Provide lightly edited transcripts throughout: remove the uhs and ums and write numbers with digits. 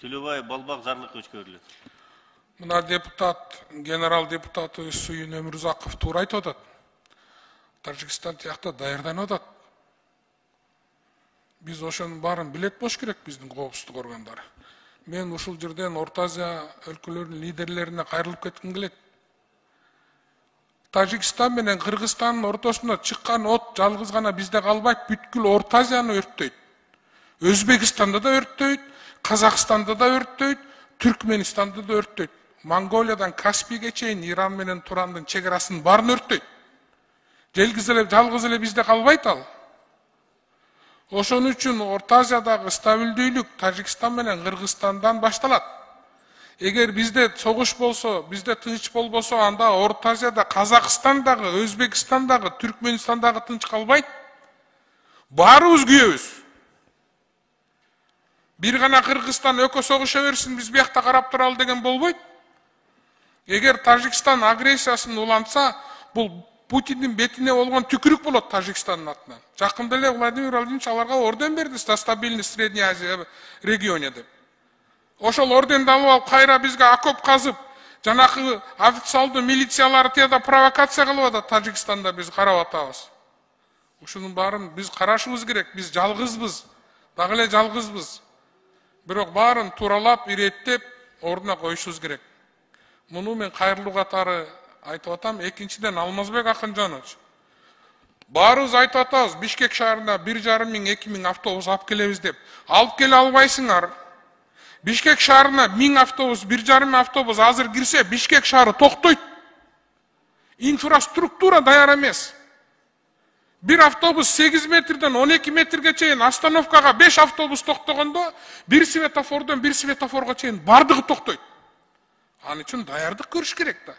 Төлөбаев Балбак жарлыкка өчкөрүлөт. Мына депутат, генерал депутаты Сүйүн Өмүрзаков туура айтып атат. Тажикстан тиякта даярданып атат. Биз ошонун баарын билет болуш керек биздин коопсуздук органдары. Мен ушул жерден Орто Азия өлкөлөрүнүн лидерлерине кайрылып кетким келет. Тажикстан менен Кыргызстандын ортосунда чыккан от жалгыз гана бизде калбайт, бүткүл Орто Азияны өрттөйт. Өзбекстанда да өрттөйт, Казакстанда да өрттөйт, Түркменистанда да өрттөйт. Монголиядан Каспийге чейин Иран менен Турандын чегарасынын баарын өрттөйт. Жалгыз эле бизде калбайт ал. Ошон үчүн Орто Азиядагы стабилдүүлүк Тажикстан менен Кыргызстандан башталат. Эгер бизде согуш болсо, бизде тынч болбосо, анда Орто Азияда Казакстандагы, Өзбекстандагы, Түркменистандагы тынч калбайт. Баарыбыз күйөбүз. Бир гана Кыргызстан өкө согуша берсин, биз биякта карап туралы деген болбойт. Эгер Тажикстан агрессиясын улантса, бул Путиндин бетине болгон түкүрүк болот Тажикстандын атынан. Жакында эле Владимир Владимирович аларга орден берди за стабильность Средней Азии регионе деп. Ошол орденди алып алып кайра бизге окоп казып, жанакы официалдуу милициялар тияда провокация кылып атат Тажикстанда, биз карап атабыз. Ушунун баарын биз карашыбыз керек. Биз жалгызбыз, дагы эле жалгызбыз. Бирок баарын тууралап, иреттеп, ордуна коюшубуз керек. Муну мен кайрылуу катары айтып атам. Экинчиден Алмазбек Акынжанович. Баарыбыз айтып атабыз, Бишкек шаарына 1,5 миң, 2 миң автобус алып келебиз деп. Алып келе албайсыңар. Бишкек шаарына 1000 автобус, 1,5 миң автобус азыр кирсе, Бишкек шаары токтойт. Инфраструктура даяр эмес. Bir автобус 8 метрден 12 метрге чейин остановкага 5 автобус токтогондо, bir светофордон bir светофорго чейин бардыгы токтойт. Аны үчүн даярдык көрүш керек да.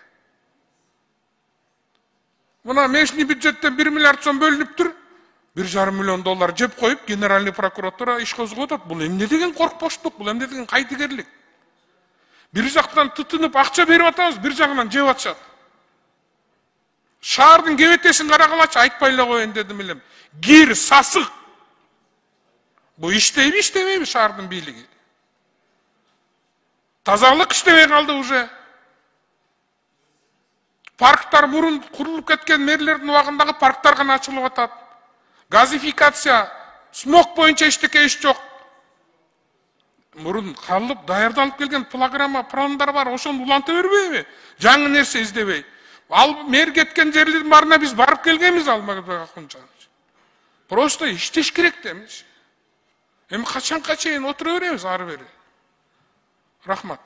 Мына мешни бюджеттен 1 миллиард сом бөлүнүптүр. 1,5 миллион доллар жеп коюп, генеральный прокуратура иш козгоп атат. Бул эмне деген коркпоштук, бул эмне деген кайтыгерлик. Бир жактан тытынып акча берип атабыз, бир жагынан жеп атышат. Шаардын кебетесин карагалачы, айтпай эле коеюн дедим элем. Кир, сасык. Бу иштейби, иштебейби шаардын бийлиги? Тазалык иштебей калды уже. Парктар мурун курулуп кеткен мэрлердин убагындагы парктар гана ачылып атат. Газификация, смог боюнча эчтеке иш жок. Мурун калып, даярдалып келген программа, пландар бар, ошону уланта бербейби? Жаңы нерсе издебей. Ал мэр кеткен жерлердин баарына биз барып келгенбиз, Алмазбек Акынжанович. Просто иштеш керек да эмес. Эми качанга чейин отура беребиз ары бери. Рахмат.